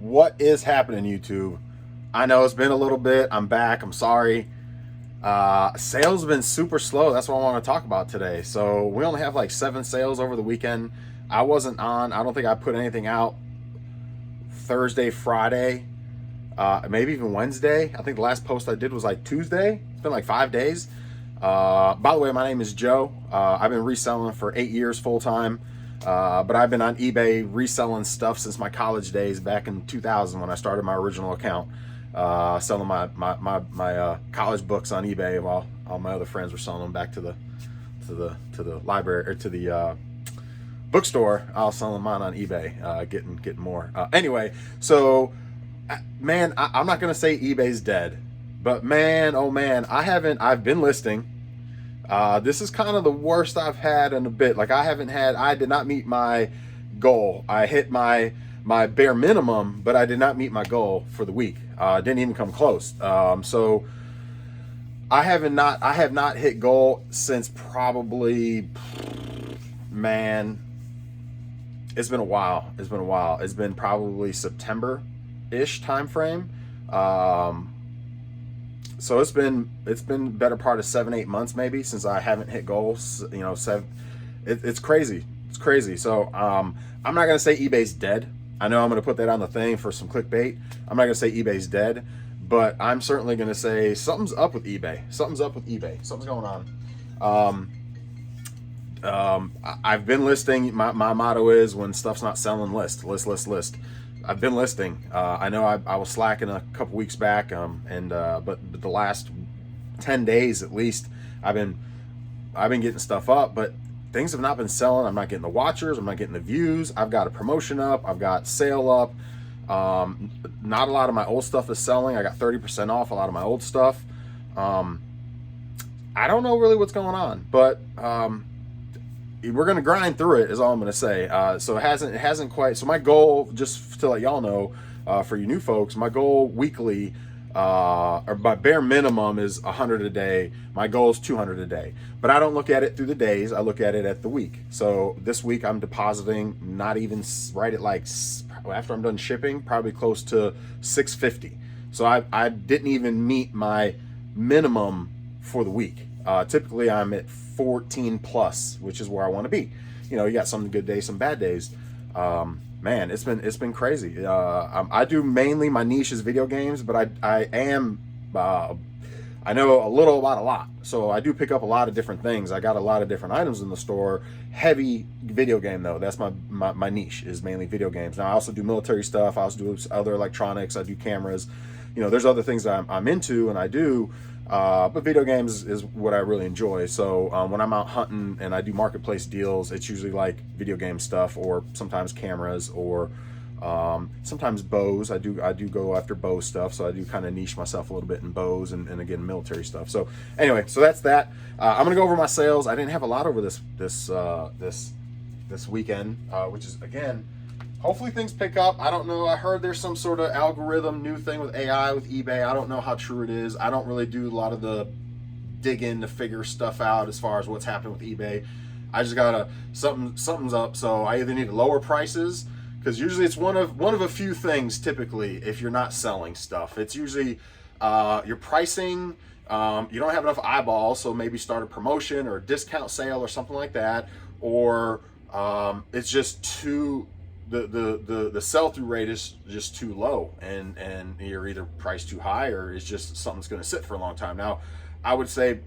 What is happening, YouTube? I know it's been a little bit. I'm back. I'm sorry. Sales have been super slow. That's what I want to talk about today. So we only have like 7 sales over the weekend. I wasn't on. I don't think I put anything out Thursday, Friday, maybe even Wednesday. I think the last post I did was like Tuesday. It's been like 5 days. By the way, my name is Joe. I've been reselling for 8 years full time. But I've been on eBay reselling stuff since my college days back in 2000 when I started my original account, selling my college books on eBay while all my other friends were selling them back to the library or to the bookstore. I was selling mine on eBay, getting more. Anyway, so man, I'm not gonna say eBay's dead, but man, oh man, I've been listing. This is kind of the worst I've had in a bit. Like I did not meet my goal. I hit my bare minimum, but I did not meet my goal for the week. Didn't even come close. So I have not hit goal since probably, man, it's been a while. It's been probably September-ish time frame. So it's been better part of 7-8 months maybe since I haven't hit goals. You know, it's crazy. It's crazy. So I'm not gonna say eBay's dead. I know I'm gonna put that on the thing for some clickbait. I'm not gonna say eBay's dead, but I'm certainly gonna say something's up with eBay. Something's up with eBay. Something's going on. I've been listing. My motto is when stuff's not selling, list. I've been listing. I know I was slacking a couple weeks back, but the last 10 days at least, I've been getting stuff up, but things have not been selling. I'm not getting the watchers. I'm not getting the views. I've got a promotion up. I've got sale up. Not a lot of my old stuff is selling. I got 30% off a lot of my old stuff. I don't know really what's going on, but we're gonna grind through it is all I'm gonna say. So it hasn't quite. So my goal, just to let y'all know, for you new folks, my goal weekly, or my bare minimum is 100 a day. My goal is 200 a day. But I don't look at it through the days. I look at it at the week. So this week I'm depositing not even right at like, after I'm done shipping, probably close to 650. So I didn't even meet my minimum for the week. Typically I'm at 14 plus, which is where I want to be. You know, you got some good days, some bad days. Man, it's been crazy. I do mainly, my niche is video games, but I know a little about a lot. So I do pick up a lot of different things. I got a lot of different items in the store. Heavy video game though. That's my niche is mainly video games. Now I also do military stuff. I also do other electronics. I do cameras. You know, there's other things that I'm into and I do. But video games is what I really enjoy. So when I'm out hunting and I do marketplace deals, it's usually like video game stuff or sometimes cameras or sometimes bows. I do go after bow stuff. So I do kind of niche myself a little bit in bows and again military stuff. So anyway, so that's that. I'm gonna go over my sales. I didn't have a lot over this weekend, which is again. Hopefully things pick up. I don't know. I heard there's some sort of algorithm new thing with AI with eBay. I don't know how true it is. I don't really do a lot of the digging to figure stuff out as far as what's happening with eBay. I just gotta something's up. So I either need to lower prices because usually it's one of a few things. Typically, if you're not selling stuff, it's usually your pricing. You don't have enough eyeballs, so maybe start a promotion or a discount sale or something like that, or it's just too. The sell-through rate is just too low and you're either priced too high or it's just something's going to sit for a long time. Now, I would say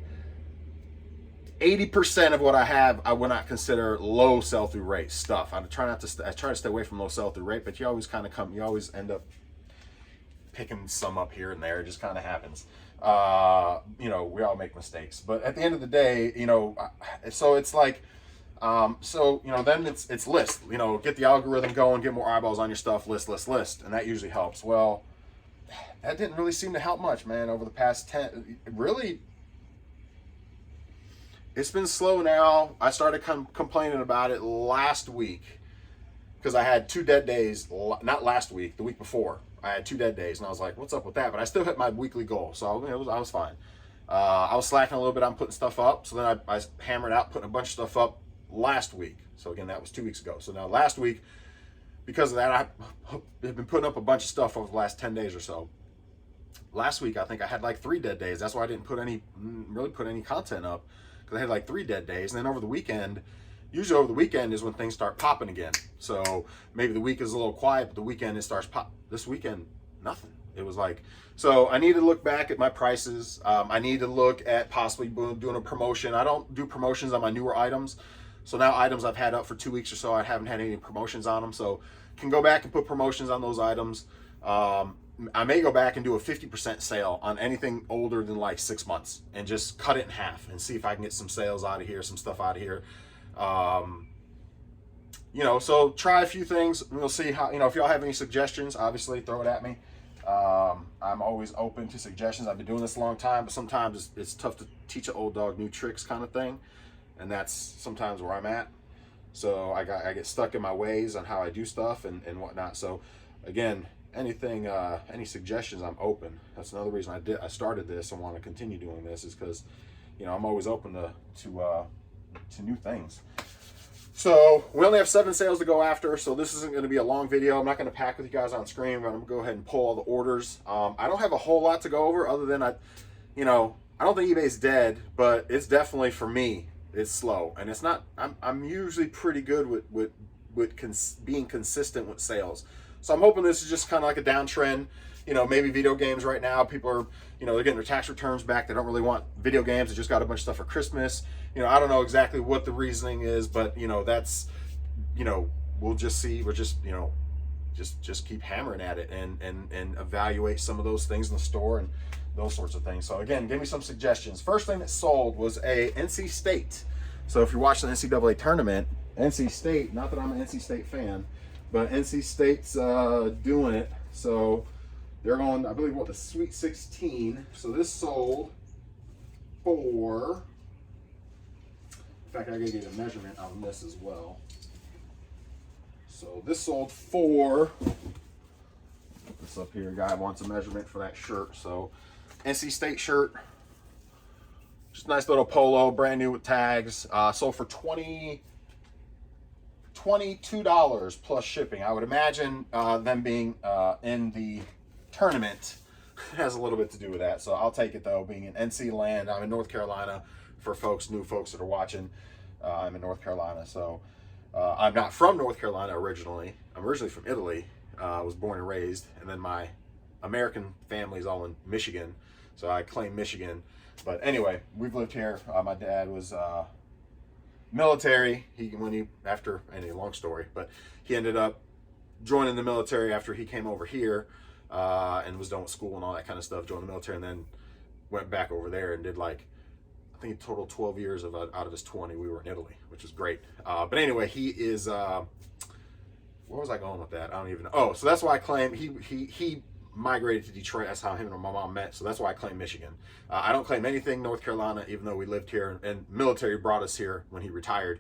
80% of what I have, I would not consider low sell-through rate stuff. I try to stay away from low sell-through rate, but you always end up picking some up here and there. It just kind of happens. You know, we all make mistakes, but at the end of the day, you know, so it's like, so, you know, then it's list, you know, get the algorithm going, get more eyeballs on your stuff, list, and that usually helps. Well, that didn't really seem to help much, man, over the past 10, really, it's been slow now. I started complaining about it last week because I had 2 dead days, not last week, the week before. I had 2 dead days, and I was like, what's up with that? But I still hit my weekly goal, so I was fine. I was slacking a little bit on putting stuff up, so then I hammered out putting a bunch of stuff up last week. So again, that was 2 weeks ago. So now last week because of that, I've been putting up a bunch of stuff over the last 10 days or so. Last week, I think I had like 3 dead days. That's why I didn't really put any content up, because I had like 3 dead days. And then over the weekend, usually over the weekend is when things start popping again. So maybe the week is a little quiet, but the weekend it starts pop. This weekend, nothing. It was like, so I need to look back at my prices. I need to look at possibly doing a promotion. I don't do promotions on my newer items. So now items I've had up for 2 weeks or so, I haven't had any promotions on them. So can go back and put promotions on those items. I may go back and do a 50% sale on anything older than like 6 months and just cut it in half and see if I can get some sales out of here, some stuff out of here. You know, so try a few things. We'll see how, you know, if y'all have any suggestions, obviously throw it at me. I'm always open to suggestions. I've been doing this a long time, but sometimes it's tough to teach an old dog new tricks kind of thing. And that's sometimes where I'm at. So I get stuck in my ways on how I do stuff and whatnot. So again, anything, any suggestions, I'm open. That's another reason I started this and want to continue doing this, is because, you know, I'm always open to new things. So we only have 7 sales to go after, so this isn't going to be a long video. I'm not going to pack with you guys on screen, but I'm going to go ahead and pull all the orders. I don't have a whole lot to go over other than I don't think eBay's dead, but it's definitely, for me, it's slow. And it's not, I'm usually pretty good with being consistent with sales. So I'm hoping this is just kind of like a downtrend. You know, maybe video games right now, people are, you know, they're getting their tax returns back. They don't really want video games. They just got a bunch of stuff for Christmas. You know, I don't know exactly what the reasoning is, but, you know, that's, you know, we'll just see. We're just, you know, just keep hammering at it and evaluate some of those things in the store and those sorts of things. So again, give me some suggestions. First thing that sold was a NC State. So if you're watching the NCAA tournament, NC State, not that I'm an NC State fan, but NC State's doing it. So they're going, I believe, what, the Sweet 16. So this sold for, in fact, I gotta get a measurement on this as well. So this sold for, this up here, guy wants a measurement for that shirt. So NC State shirt, just a nice little polo, brand new with tags. Sold for $22 plus shipping. I would imagine them being in the tournament has a little bit to do with that. So I'll take it though, being in NC land. I'm in North Carolina for new folks that are watching. I'm in North Carolina. So I'm not from North Carolina originally. I'm originally from Italy. I was born and raised, and then my American family's all in Michigan. So I claim Michigan. But anyway, we've lived here. My dad was military. Long story, but he ended up joining the military after he came over here and was done with school and all that kind of stuff. Joined the military and then went back over there and did, like, I think a total 12 years out of his 20 we were in Italy, which was great. But anyway, he is where was I going with that? I don't even know. Oh, so that's why I claim he migrated to Detroit. That's how him and my mom met. So that's why I claim Michigan. I don't claim anything North Carolina, even though we lived here, and military brought us here when he retired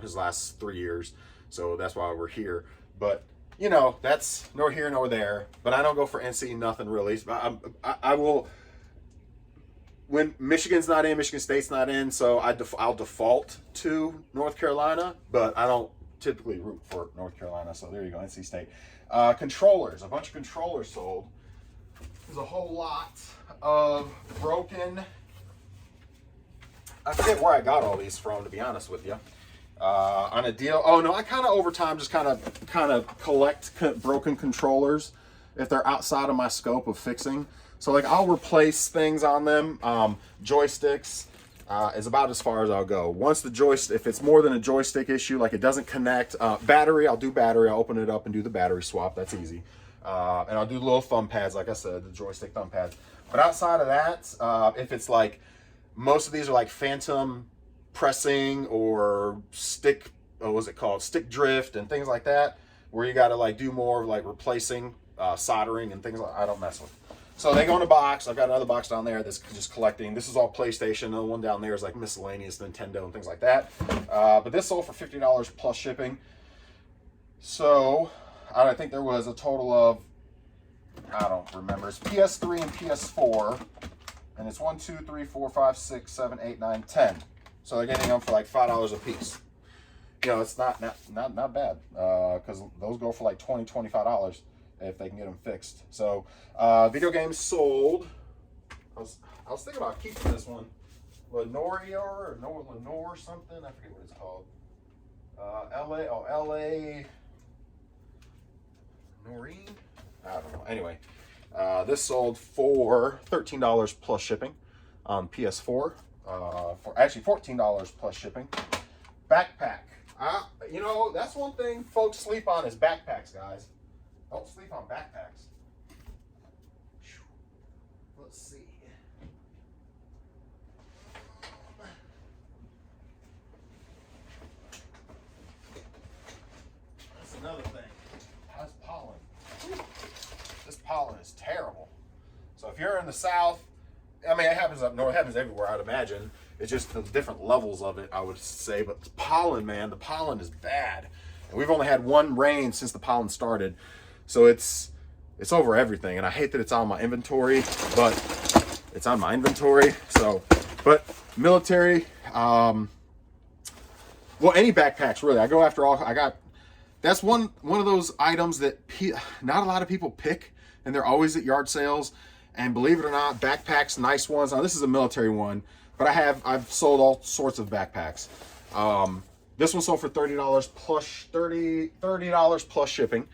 his last 3 years. So that's why we're here. But, you know, that's nor here nor there. But I don't go for NC, nothing really. I will, when Michigan's not in, Michigan State's not in, so I'll default to North Carolina, but I don't typically root for North Carolina. So there you go, NC State. Controllers, a bunch of controllers sold. There's a whole lot of broken, I forget where I got all these from, to be honest with you. On a deal. Oh no, I kind of over time just kind of collect broken controllers if they're outside of my scope of fixing. So like I'll replace things on them. Joysticks is about as far as I'll go. Once the joystick, if it's more than a joystick issue, like it doesn't connect, battery, I'll do battery. I'll open it up and do the battery swap. That's easy. And I'll do little thumb pads, like I said, the joystick thumb pads. But outside of that, if it's like, most of these are like phantom pressing or stick, stick drift and things like that, where you got to like do more of like replacing, soldering and things like I don't mess with. So they go in a box. I've got another box down there that's just collecting. This is all PlayStation. The one down there is like miscellaneous Nintendo and things like that. But this sold for $50 plus shipping. So I think there was a total of, I don't remember. It's PS3 and PS4. And it's 1, 2, 3, 4, 5, 6, 7, 8, 9, 10. So they're getting them for like $5 a piece. you know, it's not bad, because those go for like $20-$25 if they can get them fixed. So video games sold. I was thinking about keeping this one, Lenore or Lenore something. I forget what it's called. LA Noreen. I don't know. Anyway, this sold for $13 plus shipping on PS4. For actually $14 plus shipping. Backpack. You know, that's one thing folks sleep on is backpacks, guys. Don't sleep on backpacks. Let's see. That's another thing. How's pollen? This pollen is terrible. So if you're in the South, I mean, it happens up north, it happens everywhere, I'd imagine. It's just the different levels of it, I would say. But the pollen, man, the pollen is bad. And we've only had one rain since the pollen started. So it's over everything. And I hate that it's on my inventory, but it's on my inventory. So, but military, well, any backpacks, really. I go after all, that's one of those items that not a lot of people pick, and they're always at yard sales. And believe it or not, backpacks, nice ones. Now this is a military one, but I've sold all sorts of backpacks. This one sold for $30 plus $30 plus shipping.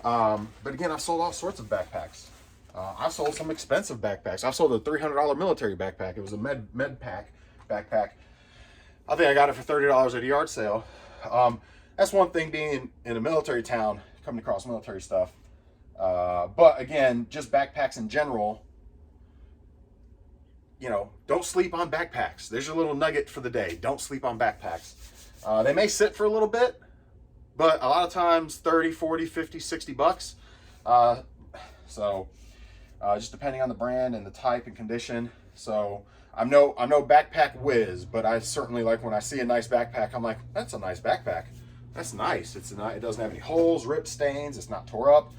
But again, I've sold all sorts of backpacks. I've sold some expensive backpacks. I've sold a $300 military backpack. It was a med pack backpack. I think I got it for $30 at a yard sale. That's one thing being in a military town, coming across military stuff. But again, just backpacks in general, you know, don't sleep on backpacks. There's your little nugget for the day. Don't sleep on backpacks. They may sit for a little bit, but a lot of times 30, 40, 50, 60 bucks. Just depending on the brand and the type and condition. So I'm no backpack whiz, but I certainly like when I see a nice backpack, I'm like, that's a nice backpack. That's nice. It doesn't have any holes, rips, stains. It's not tore up.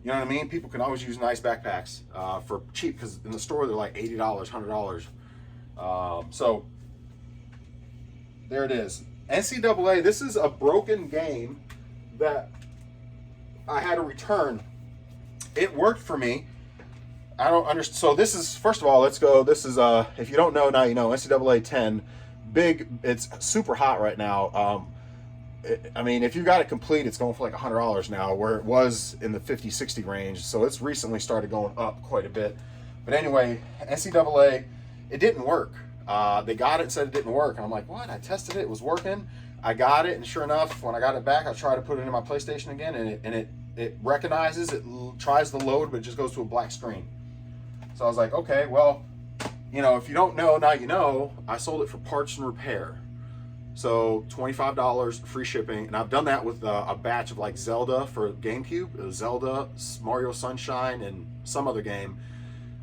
You know what I mean? People can always use nice backpacks for cheap, because in the store they're like $80, $100. So there it is. NCAA, this is a broken game that I had to return. It worked for me. I don't understand. So this is, first of all, let's go. This is, if you don't know, now you know, NCAA 10. Big, it's super hot right now. I mean, if you got it complete, it's going for like $100 now, where it was in the 50, 60 range. So it's recently started going up quite a bit. But anyway, NCAA, it didn't work. They got it and said it didn't work. And I'm like, what? I tested it. It was working. I got it. And sure enough, when I got it back, I tried to put it in my PlayStation again. And it recognizes, it tries to load, but it just goes to a black screen. So I was like, okay, well, you know, if you don't know, now you know. I sold it for parts and repair. So $25 free shipping, and I've done that with a batch of like Zelda for GameCube, Zelda, Mario Sunshine, and some other game.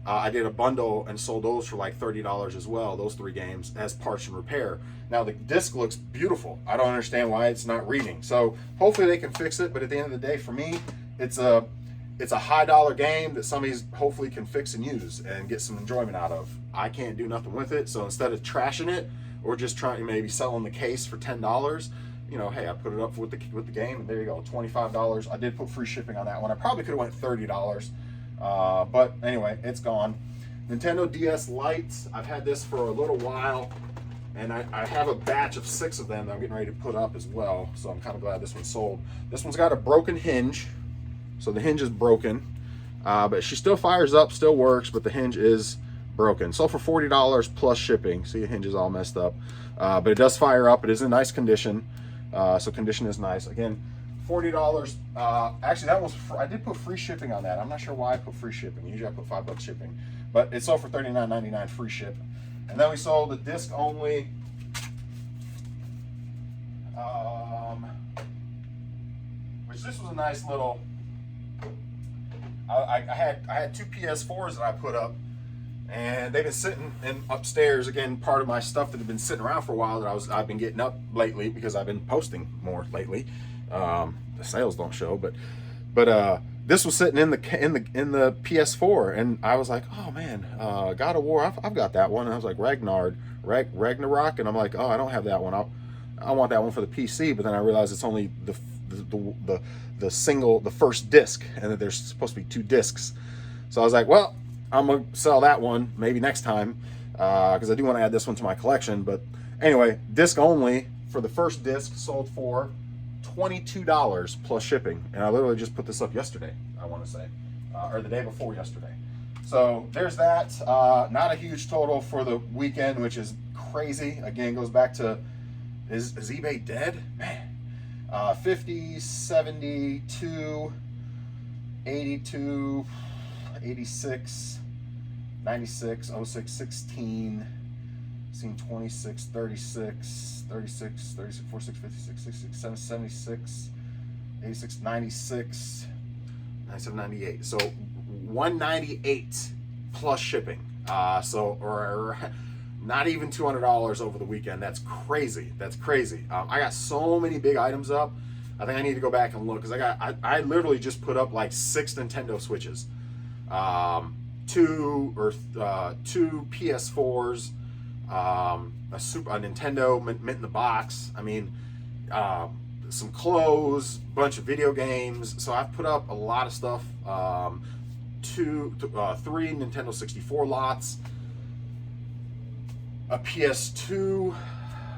I did a bundle and sold those for like $30 as well, those 3 games, as parts and repair. Now the disc looks beautiful. I don't understand why it's not reading. So hopefully they can fix it, but at the end of the day, for me, it's a high dollar game that somebody's hopefully can fix and use and get some enjoyment out of. I can't do nothing with it, so instead of trashing it, or just trying to maybe selling the case for $10, you know, hey, I put it up with the game, and there you go, $25. I did put free shipping on that one. I probably could have went $30, but anyway, it's gone. Nintendo DS Lite, I've had this for a little while, and I have a batch of 6 of them that I'm getting ready to put up as well, so I'm kind of glad this one sold. This one's got a broken hinge, so the hinge is broken, but she still fires up, still works, but the hinge is broken. Sold for $40 plus shipping. See, the hinge is all messed up, but it does fire up. It is in nice condition, so condition is nice. Again, $40. Actually, that was I did put free shipping on that. I'm not sure why I put free shipping. Usually I put $5 shipping, but it sold for $39.99 free ship. And then we sold the disc only. Which this was a nice little. I had 2 PS4s that I put up. And they've been sitting upstairs, again, part of my stuff that had been sitting around for a while that I've been getting up lately because I've been posting more lately. The sales don't show, but this was sitting in the PS4, and I was like, oh man, God of War, I've got that one. And I was like, Ragnarok, and I'm like, oh, I don't have that one. I want that one for the PC, but then I realized it's only the first disc, and that there's supposed to be 2 discs. So I was like, well, I'm gonna sell that one maybe next time, because I do want to add this one to my collection. But anyway, disc only for the first disc sold for $22 plus shipping, and I literally just put this up yesterday, I want to say, or the day before yesterday. So there's that. Not a huge total for the weekend, which is crazy. Again, goes back to, is eBay dead? Man. 50, 72, 82, 86, 96, 06, 16, 26, 36, 36, 36, 46, 56, 66, 76, 86, 96, 97, 98. So 198 plus shipping. Or not even $200 over the weekend. That's crazy. That's crazy. I got so many big items up. I think I need to go back and look, because I literally just put up like 6 Nintendo Switches, 2 PS4s, a Nintendo mint in the box. I mean, some clothes, bunch of video games. So I've put up a lot of stuff. 3 Nintendo 64 lots, a PS2,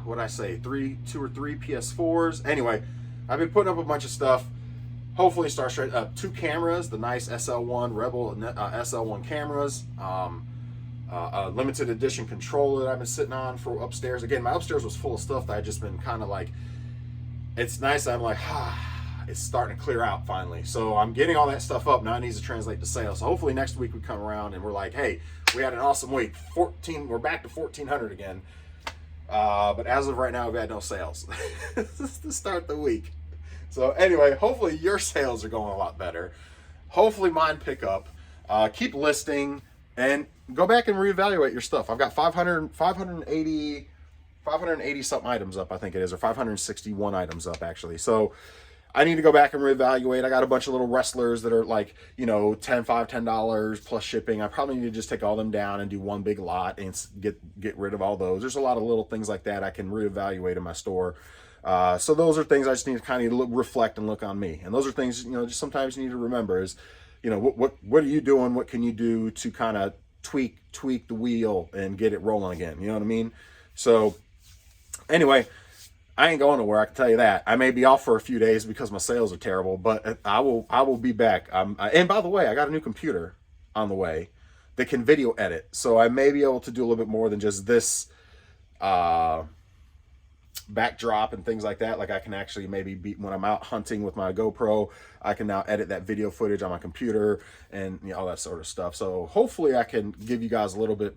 what'd I say, 2 or 3 PS4s. Anyway, I've been putting up a bunch of stuff. Hopefully start straight up. 2 cameras, the nice SL1 Rebel SL1 cameras, a limited edition controller that I've been sitting on for upstairs. Again, my upstairs was full of stuff that I just been kind of like, it's nice that I'm like, it's starting to clear out finally. So I'm getting all that stuff up. Now it needs to translate to sales. So hopefully next week we come around and we're like, hey, we had an awesome week. We're back to 1,400 again. But as of right now, we've had no sales to start the week. So anyway, hopefully your sales are going a lot better. Hopefully mine pick up. Keep listing and go back and reevaluate your stuff. I've got 580 something items up, I think it is, or 561 items up actually. So I need to go back and reevaluate. I got a bunch of little wrestlers that are like, $10 plus shipping. I probably need to just take all them down and do one big lot and get rid of all those. There's a lot of little things like that I can reevaluate in my store. So those are things I just need to kind of reflect and look on me. And those are things, just sometimes you need to remember is, what are you doing? What can you do to kind of tweak the wheel and get it rolling again? You know what I mean? So anyway, I ain't going nowhere, I can tell you that. I may be off for a few days because my sales are terrible, but I will be back. And by the way, I got a new computer on the way that can video edit, so I may be able to do a little bit more than just this backdrop and things like that. Like I can actually maybe when I'm out hunting with my GoPro, I can now edit that video footage on my computer and all that sort of stuff. So hopefully I can give you guys a little bit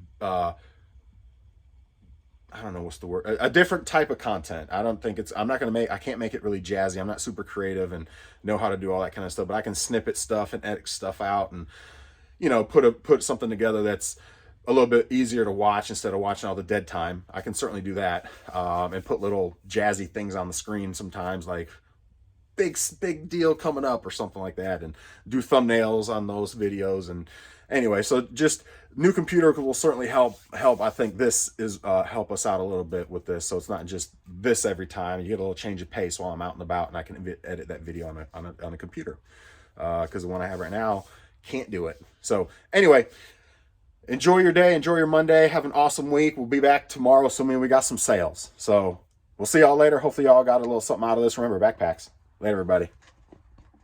I don't know what's the word, a different type of content. I can't make it really jazzy. I'm not super creative and know how to do all that kind of stuff, but I can snippet stuff and edit stuff out and, put something together that's a little bit easier to watch instead of watching all the dead time. I can certainly do that. And put little jazzy things on the screen sometimes, like big deal coming up or something like that, and do thumbnails on those videos. And anyway, so just new computer will certainly help. I think this is help us out a little bit with this, so it's not just this every time. You get a little change of pace while I'm out and about, and I can edit that video on a computer, because the one I have right now can't do it. So anyway, enjoy your day, enjoy your Monday, have an awesome week. We'll be back tomorrow, assuming we got some sales. So we'll see y'all later. Hopefully y'all got a little something out of this. Remember, backpacks. Later, everybody.